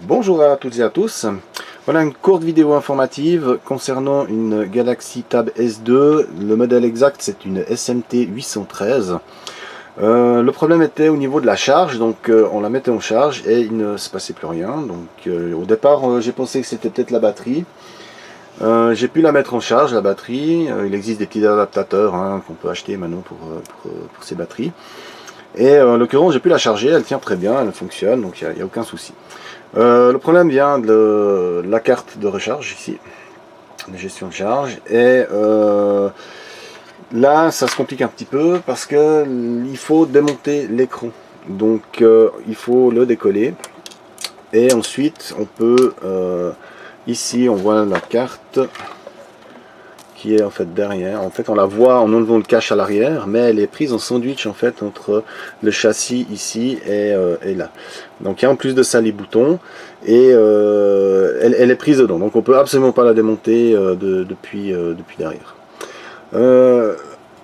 Bonjour à toutes et à tous. Voilà une courte vidéo informative concernant une Galaxy Tab S2. Le modèle exact c'est une SMT 813. Le problème était au niveau de la charge, donc on la mettait en charge et il ne se passait plus rien. Donc au départ j'ai pensé que c'était peut-être la batterie. J'ai pu la mettre en charge, la batterie. Il existe des petits adaptateurs qu'on peut acheter maintenant pour ces batteries. Et en l'occurrence j'ai pu la charger, elle tient très bien, elle fonctionne, donc il n'y a aucun souci. Le problème vient de la carte de recharge ici, de gestion de charge, et là ça se complique un petit peu parce que il faut démonter l'écran, donc il faut le décoller et ensuite on peut ici on voit la carte qui est en fait derrière. En fait on la voit en enlevant le cache à l'arrière, mais elle est prise en sandwich en fait entre le châssis ici et là. Donc il y a en plus de ça les boutons et elle est prise dedans, donc on peut absolument pas la démonter depuis derrière.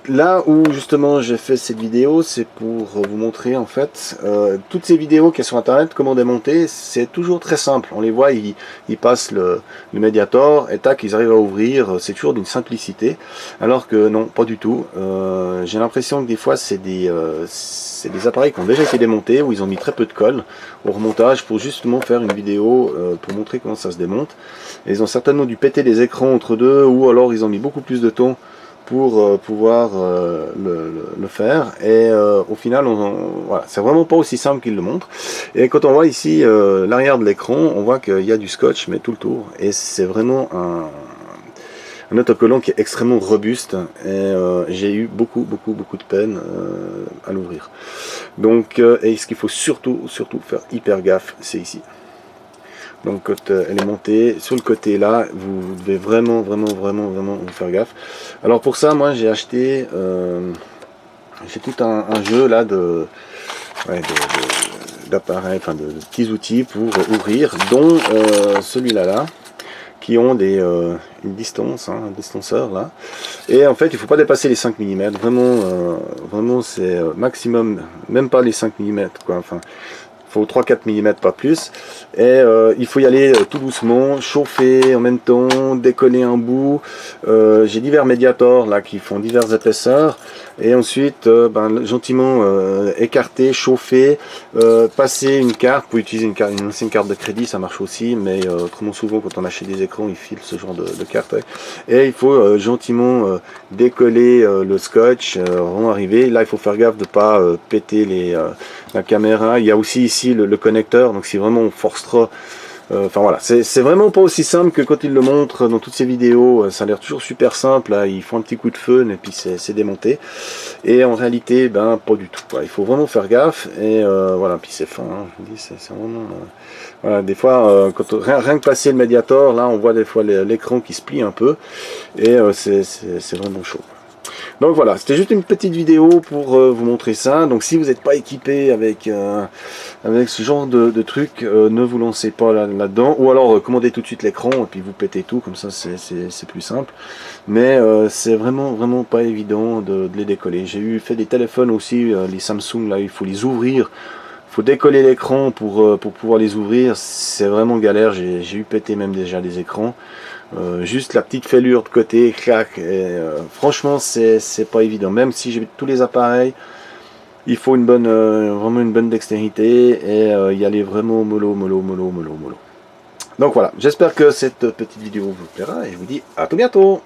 Là où justement j'ai fait cette vidéo, c'est pour vous montrer en fait toutes ces vidéos qui sont sur internet, comment démonter. C'est toujours très simple, on les voit, ils passent le Mediator et tac, ils arrivent à ouvrir, c'est toujours d'une simplicité, alors que non, pas du tout. J'ai l'impression que des fois c'est des appareils qui ont déjà été démontés, où ils ont mis très peu de colle au remontage pour justement faire une vidéo pour montrer comment ça se démonte. Et ils ont certainement dû péter des écrans entre deux, ou alors ils ont mis beaucoup plus de temps pour pouvoir le faire, et au final voilà, c'est vraiment pas aussi simple qu'il le montre. Et quand on voit ici l'arrière de l'écran, on voit qu'il y a du scotch mais tout le tour, et c'est vraiment un autocollant qui est extrêmement robuste, et j'ai eu beaucoup de peine à l'ouvrir. Donc et ce qu'il faut surtout faire hyper gaffe, c'est ici. Donc quand elle est montée sur le côté là, vous devez vraiment vous faire gaffe. Alors pour ça, moi j'ai acheté j'ai tout un jeu là d'appareils, enfin de petits outils pour ouvrir, dont celui-là qui ont une distance, un distanceur là. Et en fait il faut pas dépasser les 5 mm, vraiment c'est maximum, même pas les 5 mm quoi, enfin faut 3-4 mm, pas plus, et il faut y aller tout doucement, chauffer en même temps, décoller un bout. J'ai divers médiators là qui font diverses épaisseurs, et ensuite gentiment écarter, chauffer, passer une carte. Vous pouvez utiliser une ancienne carte de crédit, ça marche aussi, mais autrement souvent quand on achète des écrans ils filent ce genre de carte, et il faut gentiment décoller le scotch, rond arrivé. Là il faut faire gaffe de pas péter la caméra. Il y a aussi ici le connecteur, donc si vraiment on force trop, enfin voilà, c'est vraiment pas aussi simple que quand il le montre dans toutes ces vidéos. Ça a l'air toujours super simple, là, ils font un petit coup de feu et puis c'est démonté, et en réalité pas du tout quoi. Il faut vraiment faire gaffe, et voilà, puis c'est fin, je vous dis, c'est vraiment voilà, des fois quand rien que passer le médiator là, on voit des fois l'écran qui se plie un peu, et c'est vraiment chaud. Donc voilà, c'était juste une petite vidéo pour vous montrer ça. Donc si vous n'êtes pas équipé avec ce genre de truc, ne vous lancez pas là-dedans, ou alors commandez tout de suite l'écran et puis vous pétez tout, comme ça c'est plus simple. Mais c'est vraiment pas évident de les décoller. J'ai fait des téléphones aussi, les Samsung là, il faut les ouvrir. Il faut décoller l'écran pour pouvoir les ouvrir, c'est vraiment galère. J'ai eu péter même déjà des écrans. Juste la petite fêlure de côté, clac, et franchement c'est pas évident. Même si j'ai tous les appareils, il faut vraiment une bonne dextérité, et y aller vraiment mollo. Donc voilà, j'espère que cette petite vidéo vous plaira, et je vous dis à tout bientôt.